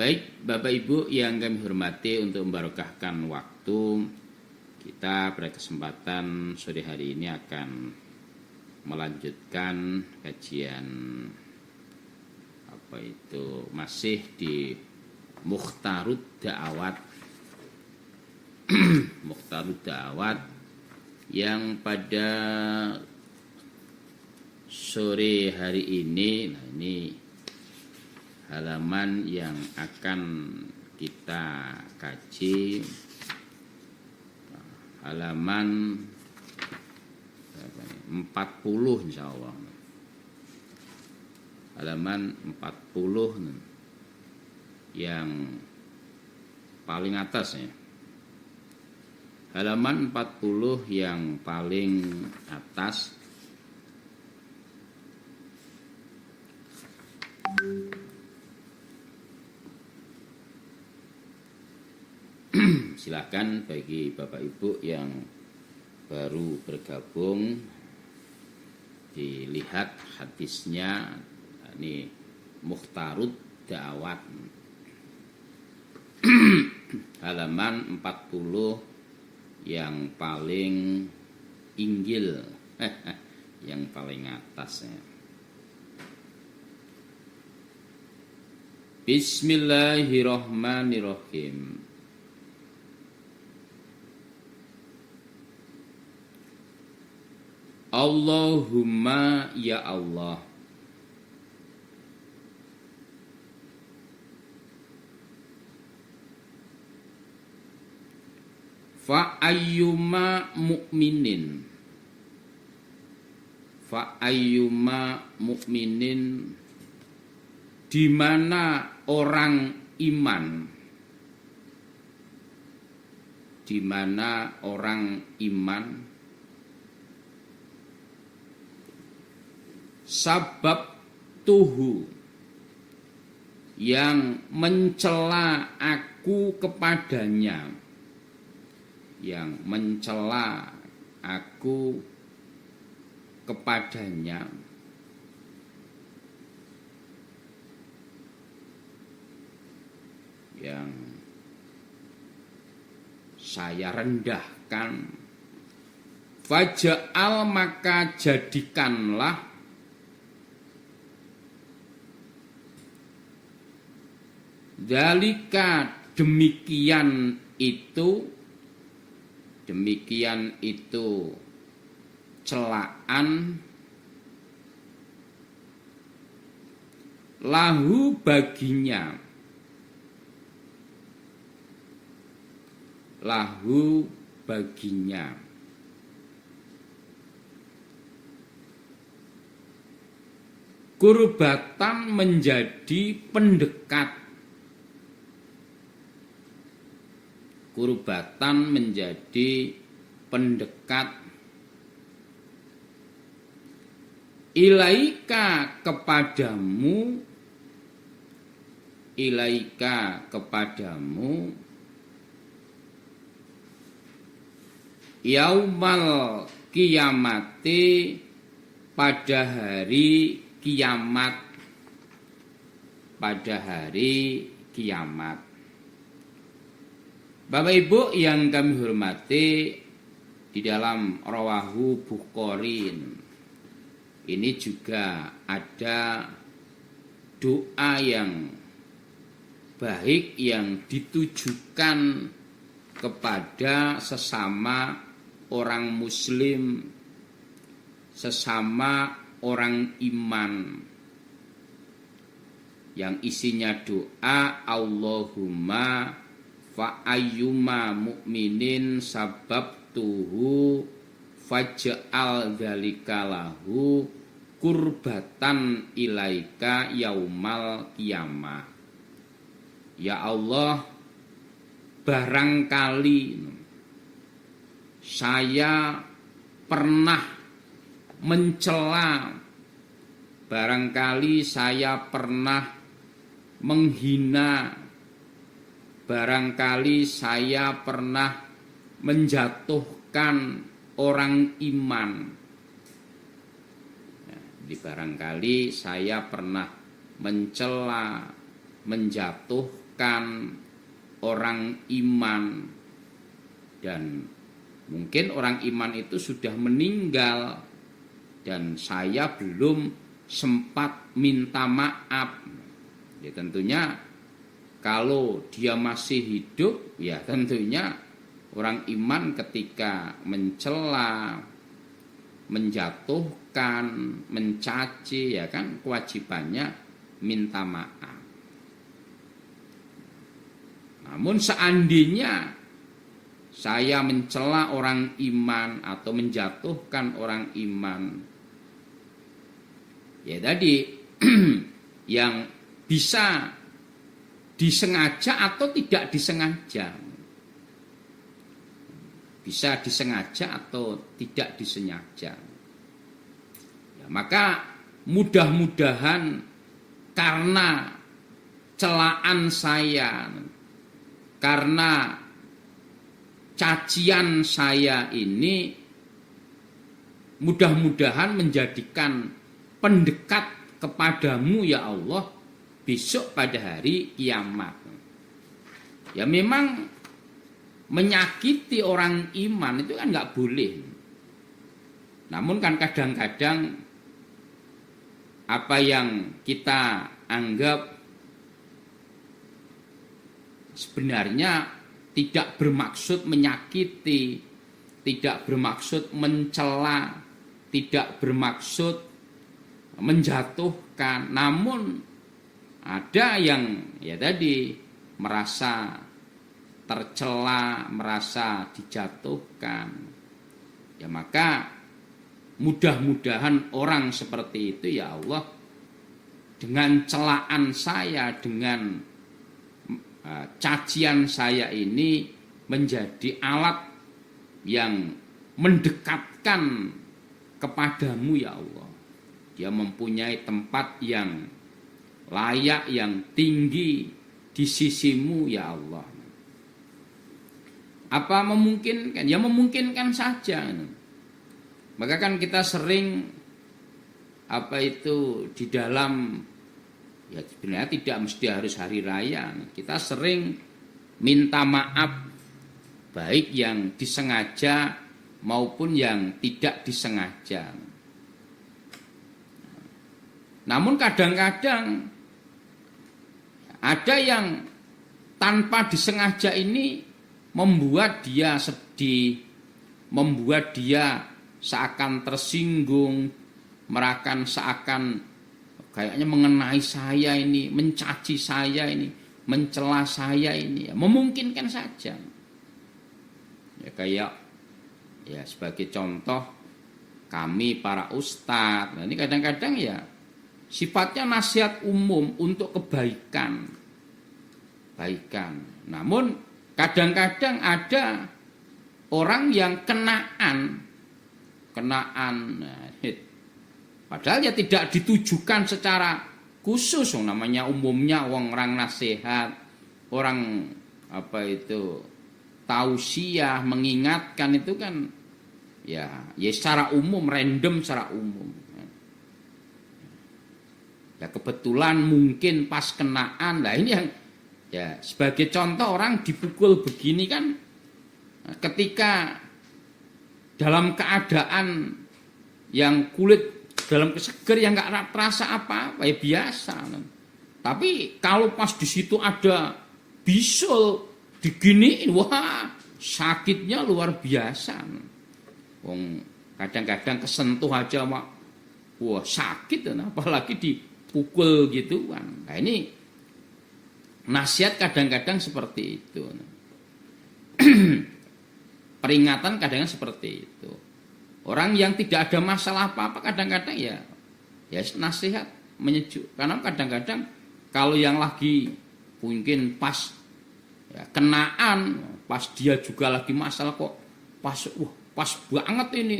Baik, Bapak Ibu yang kami hormati, untuk membarokahkan waktu kita pada kesempatan sore hari ini akan melanjutkan kajian masih di Mukhtarud Da'awat Mukhtarud Da'awat yang pada sore hari ini, ini halaman yang akan kita kaji, halaman 40 insyaallah. Halaman 40 yang paling atas ya. Halaman 40 yang paling atas. Silakan bagi Bapak Ibu yang baru bergabung dilihat hadisnya. Ini Mukhtarud Da'awat halaman 40 yang paling inggil yang paling atasnya. Bismillahirrahmanirrahim. Allahumma ya Allah, fa ayyuma mu'minin, di mana orang iman, di mana orang iman, sabab tuhu, yang mencela aku kepadanya, yang mencela aku kepadanya, yang saya rendahkan, faja'al, maka jadikanlah, dzalika, demikian itu celaan, lahu, baginya, lahu, baginya, kurbatan, menjadi pendekat, kurbatan, menjadi pendekat, ilaika, kepadamu, ilaika, kepadamu, yaumal kiamati, pada hari kiamat, pada hari kiamat. Bapak Ibu yang kami hormati, di dalam Rawahu Bukhari ini juga ada doa yang baik yang ditujukan kepada sesama orang muslim, sesama orang iman, yang isinya doa, Allahumma fa ayyuma mu'minin sababtuhu faj'al dzalika lahu kurbatan ilaika yaumal qiyamah. Ya Allah, barangkali saya pernah mencela, barangkali saya pernah menghina, barangkali saya pernah menjatuhkan orang iman. Barangkali saya pernah mencela, menjatuhkan menjatuhkan orang iman, dan mungkin orang iman itu sudah meninggal dan saya belum sempat minta maaf. Ya tentunya kalau dia masih hidup, ya tentunya orang iman ketika mencela, menjatuhkan, mencaci, ya kan kewajibannya minta maaf. Namun seandainya saya mencela orang iman atau menjatuhkan orang iman, ya tadi yang bisa disengaja atau tidak disengaja. Bisa disengaja atau tidak disengaja. Ya, maka mudah-mudahan karena celaan saya, karena cacian saya ini, mudah-mudahan menjadikan pendekat kepadamu ya Allah besok pada hari kiamat. Ya memang menyakiti orang iman itu kan nggak boleh. Namun kan kadang-kadang apa yang kita anggap sebenarnya tidak bermaksud menyakiti, tidak bermaksud mencela, tidak bermaksud menjatuhkan, namun ada yang ya tadi merasa tercela, merasa dijatuhkan. Ya maka mudah-mudahan orang seperti itu ya Allah, dengan celaan saya, dengan cacian saya ini menjadi alat yang mendekatkan kepadamu ya Allah. Dia mempunyai tempat yang layak, yang tinggi di sisimu ya Allah. Apa memungkinkan? Ya memungkinkan saja. Maka kan kita sering di dalam, ya sebenarnya tidak mesti harus hari raya, kita sering minta maaf, baik yang disengaja maupun yang tidak disengaja. Namun kadang-kadang ada yang tanpa disengaja ini membuat dia sedih, membuat dia seakan tersinggung, merakan seakan kayaknya mengenai saya ini, mencaci saya ini, mencela saya ini, ya memungkinkan saja. Ya kayak ya sebagai contoh kami para ustadz, nah ini kadang-kadang ya sifatnya nasihat umum untuk kebaikan. Namun kadang-kadang ada orang yang kenaan. Padahal ya tidak ditujukan secara khusus, namanya umumnya orang nasihat, orang tausiah, mengingatkan itu kan ya secara umum, random secara umum. Ya kebetulan mungkin pas kenaan, lah ini yang ya sebagai contoh orang dipukul begini kan, ketika dalam keadaan yang kulit dalam keseger yang nggak terasa apa-apa ya biasa. Tapi kalau pas di situ ada bisul diginiin, wah sakitnya luar biasa. Kadang-kadang kesentuh aja wah sakit, apalagi dipukul gituan. Nah ini nasihat kadang-kadang seperti itu. Peringatan kadang-kadang seperti itu. Orang yang tidak ada masalah apa-apa kadang-kadang ya nasihat menyejuk. Karena kadang-kadang kalau yang lagi mungkin pas ya, kenaan, pas dia juga lagi masalah kok pas banget ini.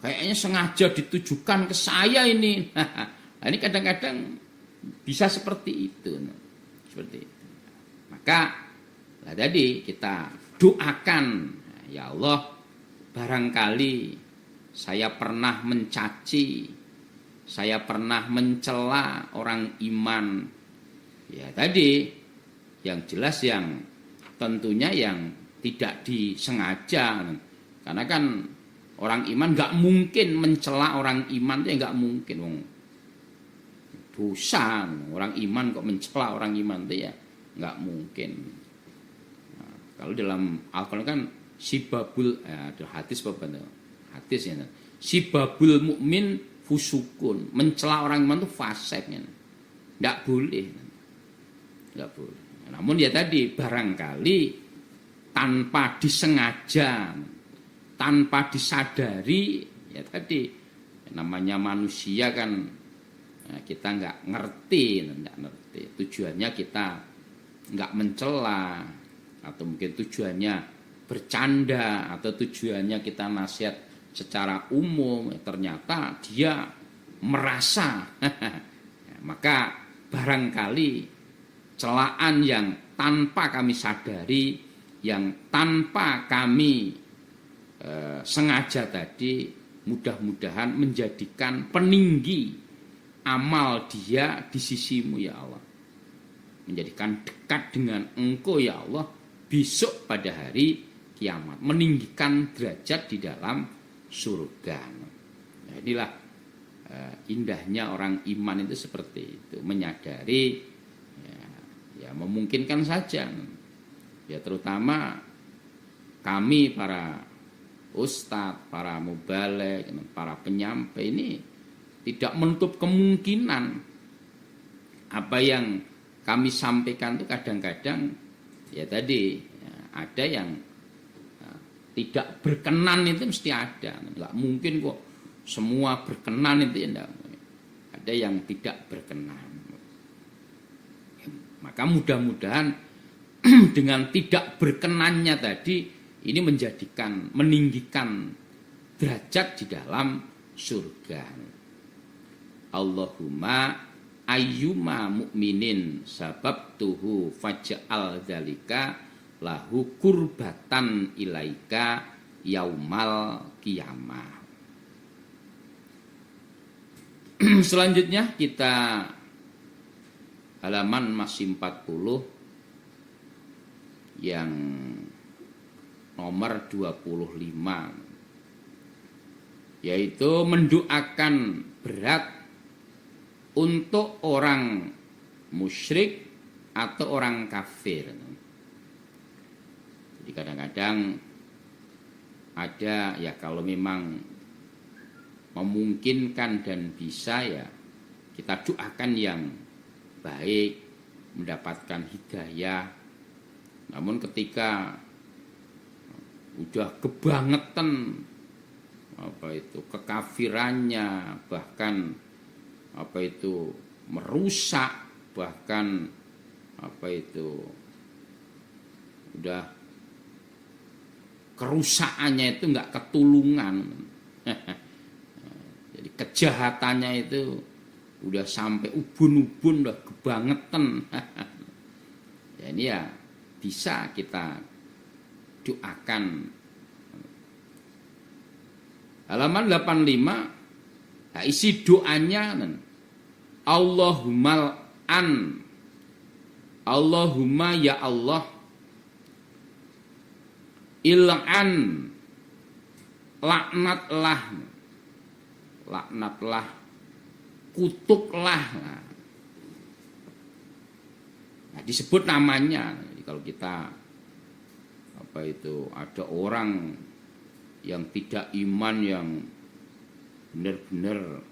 Kayaknya sengaja ditujukan ke saya ini. Nah, ini kadang-kadang bisa seperti itu. Seperti itu. Maka tadi kita doakan, ya Allah, barangkali saya pernah mencaci, saya pernah mencela orang iman. Ya tadi, Yang jelas yang tentunya yang tidak disengaja. Karena kan orang iman nggak mungkin mencela orang iman, itu nggak mungkin. Dosa orang iman kok mencela orang iman itu ya nggak mungkin. Nah, kalau dalam Al-Quran kan sibabul ada hadis ya, sibabul mukmin fusukun, mencela orang iman itu fasik, nggak boleh. Namun ya tadi barangkali tanpa disengaja, tanpa disadari, ya tadi namanya manusia kan kita nggak ngerti. Tujuannya kita nggak mencela, atau mungkin tujuannya bercanda, atau tujuannya kita nasihat secara umum. Ternyata dia merasa, maka barangkali celaan yang tanpa kami sadari, yang tanpa kami sengaja tadi, mudah-mudahan menjadikan peninggi amal dia di sisimu ya Allah, menjadikan dekat dengan Engkau ya Allah besok pada hari kiamat, meninggikan derajat di dalam surga. Nah, inilah indahnya orang iman itu seperti itu, menyadari ya memungkinkan saja ya, terutama kami para ustadz, para mubaligh, para penyampai ini tidak menutup kemungkinan apa yang kami sampaikan itu kadang-kadang ya tadi ya, ada yang tidak berkenan, itu mesti ada, nggak mungkin kok semua berkenan itu ya, ada yang tidak berkenan. Maka mudah-mudahan dengan tidak berkenannya tadi ini meninggikan derajat di dalam surga. Allahumma ayyuma mu'minin sababtuhu faj'al dzalika lahu kurbatan ilaika yaumal qiyamah. Selanjutnya kita halaman masih 40 yang nomor 25, yaitu mendoakan berat untuk orang musyrik atau orang kafir. Jadi kadang-kadang ada ya, kalau memang memungkinkan dan bisa ya kita doakan yang baik, mendapatkan hidayah. Namun ketika udah kebangetan kekafirannya, bahkan merusak, bahkan udah kerusakannya itu nggak ketulungan. Jadi kejahatannya itu udah sampai ubun-ubun, udah kebangetan. Ya ini ya bisa kita doakan. Halaman 85, isi doanya Allahumma ya Allah, il'an, laknatlah, kutuklah. Nah, disebut namanya. Jadi kalau kita ada orang yang tidak iman, yang benar-benar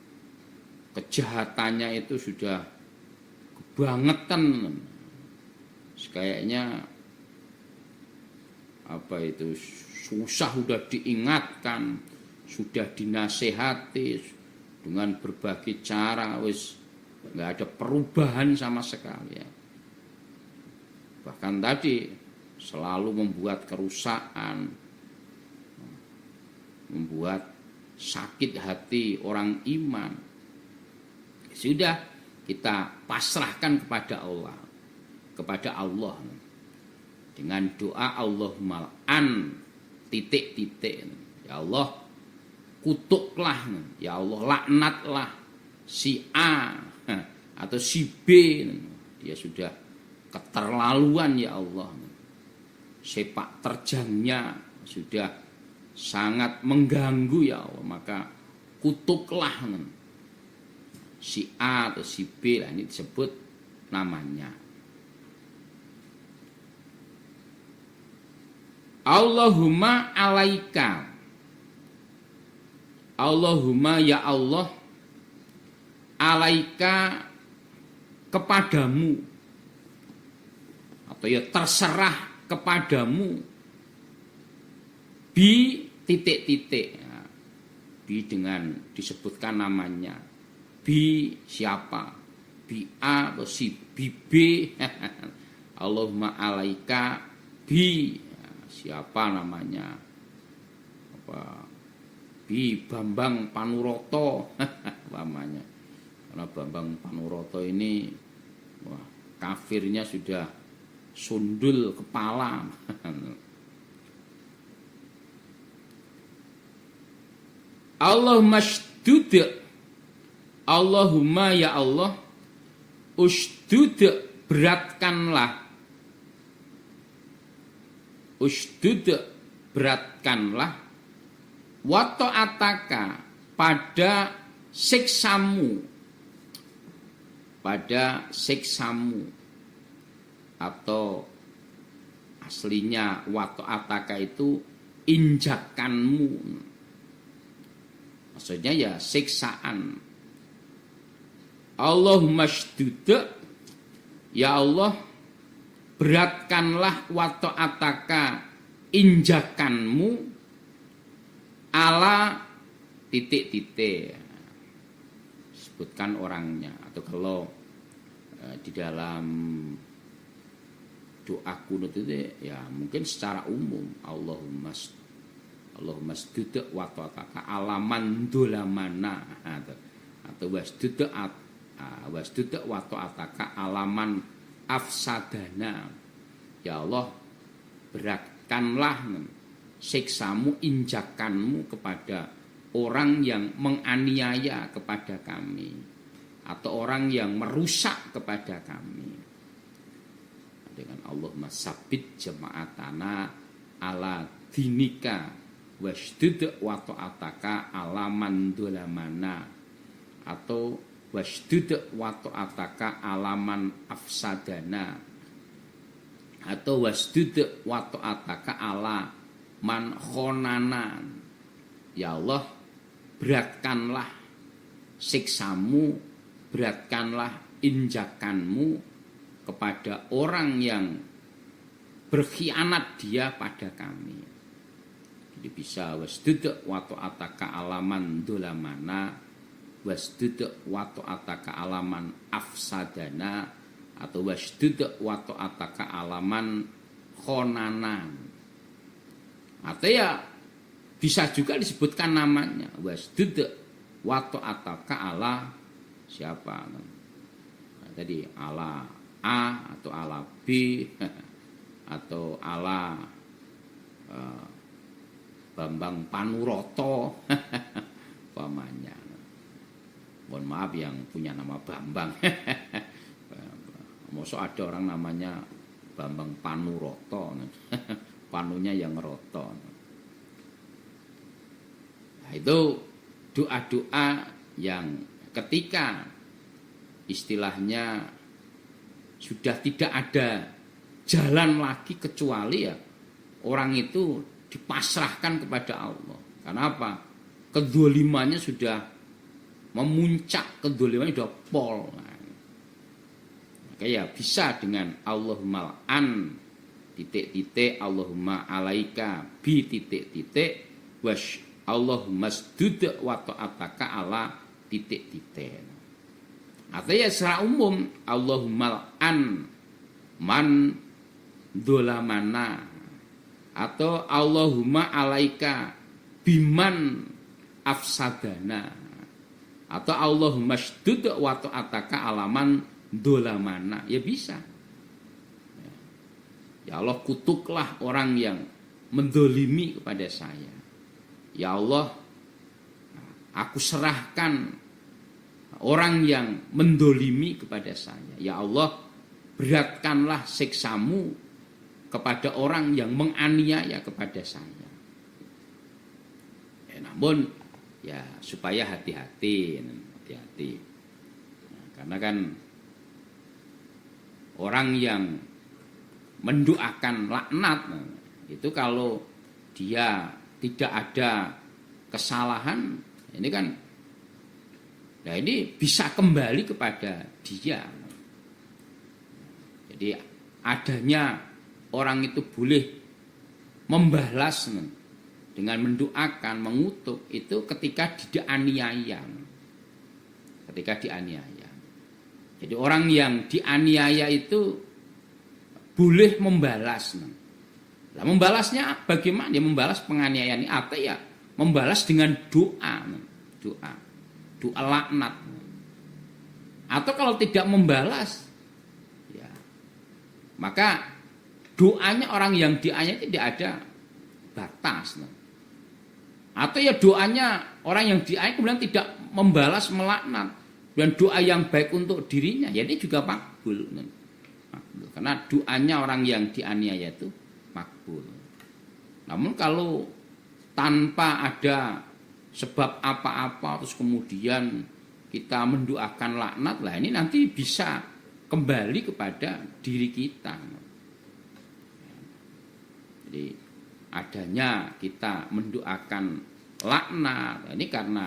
kejahatannya itu sudah kebangetan, kayaknya susah, sudah diingatkan, sudah dinasehati dengan berbagai cara, wis nggak ada perubahan sama sekali ya. Bahkan tadi selalu membuat kerusakan, membuat sakit hati orang iman. Sudah kita pasrahkan kepada Allah dengan doa Allahumma titik-titik. Ya Allah, kutuklah, ya Allah laknatlah si A atau si B, dia sudah keterlaluan ya Allah. Sepak terjangnya sudah sangat mengganggu ya Allah, maka kutuklah si A atau si B, ini disebut namanya. Allahumma alaika, Allahumma ya Allah, alaika kepadamu, atau ya terserah kepadamu, bi titik-titik, bi dengan disebutkan namanya, bi siapa, bi A atau si bi B. Allahumma alaika bi siapa namanya, apa, bi Bambang Panuroto namanya. Karena Bambang Panuroto ini wah, kafirnya sudah sundul kepala. Allahumma shdud, Allahumma ya Allah, usdud beratkanlah, usdud beratkanlah, wa ta'ataka pada siksamu, pada siksamu, atau aslinya wa ta'ataka itu injakanmu, maksudnya ya siksaan. Allahumma shdud, ya Allah beratkanlah wa ta'ataka injakanmu, ala titik-titik, sebutkan orangnya. Atau kalau di dalam doa kunut itu ya mungkin secara umum, Allahumma shdud wa ta'ataka alaman dolamana, atau wasdud wa ta'ataka alaman afsadana. Ya Allah beratkanlah siksamu, injakanmu kepada orang yang menganiaya kepada kami, atau orang yang merusak kepada kami. Dengan Allahumma sabit jama'atana ala dinika wasdud wa ta'ataka alaman dolamana, atau wasdud wa ta'ataka alaman afsadana, atau wasdud wa ta'ataka ala man khonana. Ya Allah beratkanlah siksamu, beratkanlah injakanmu kepada orang yang berkhianat dia pada kami. Jadi bisa wasdud wa ta'ataka alaman dolamana, wasdud wa ta'ataka alaman afsadana, atau wasdud wa ta'ataka alaman khonana. Atau ya bisa juga disebutkan namanya, wasdud wa ta'ataka ala siapa? Nah, tadi ala A atau ala B atau ala Bambang Panuroto pamannya. Mohon maaf yang punya nama Bambang. Mosok ada orang namanya Bambang Panuroto, panunya yang roto. Nah, itu doa-doa yang ketika istilahnya sudah tidak ada jalan lagi kecuali ya orang itu dipasrahkan kepada Allah. Karena apa? Kedzalimannya sudah memuncak, kedzalimannya sudah pol. Maka ya bisa dengan Allahumma an titik-titik, Allahumma alaika bi titik-titik, wash Allahumma shdud wa ta'ataka ala titik-titik. Artinya secara umum Allahumma an man dolamana, atau Allahumma alaika biman afsadana, atau Allahumma shdud wa ta'ataka alaman dolamana. Ya bisa. Ya Allah kutuklah orang yang mendolimi kepada saya. Ya Allah aku serahkan orang yang mendolimi kepada saya. Ya Allah beratkanlah siksamu kepada orang yang menganiaya kepada saya. Ya, namun ya supaya hati-hati. Nah, karena kan orang yang mendoakan laknat itu kalau dia tidak ada kesalahan, ini kan ya ini bisa kembali kepada dia. Jadi adanya orang itu boleh membalas dengan mendoakan, mengutuk itu ketika dianiaya. Jadi orang yang dianiaya itu boleh membalas. Nah, membalasnya bagaimana? Ya membalas penganiayaan atau ya membalas dengan doa laknat. Atau kalau tidak membalas, ya maka doanya orang yang dianiaya tidak ada batas. Atau ya doanya orang yang dianiaya kemudian tidak membalas melaknat. Dan doa yang baik untuk dirinya, ya ini juga makbul. Karena doanya orang yang dianiaya itu makbul. Namun kalau tanpa ada sebab apa-apa terus kemudian kita mendoakan laknat, lah ini nanti bisa kembali kepada diri kita. Jadi adanya kita mendoakan laknat ini karena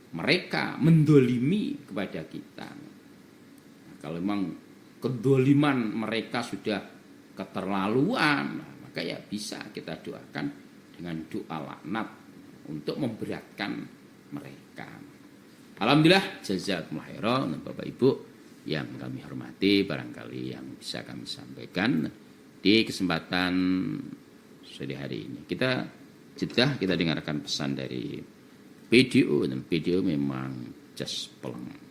mereka mendolimi kepada kita. Nah, kalau memang kedoliman mereka sudah keterlaluan, maka ya bisa kita doakan dengan doa laknat untuk memberatkan mereka. Alhamdulillah, jazakumullah khairan Bapak Ibu yang kami hormati, barangkali yang bisa kami sampaikan di kesempatan sore hari ini. Kita dengarkan pesan dari PDO, dan PDO memang just peleng.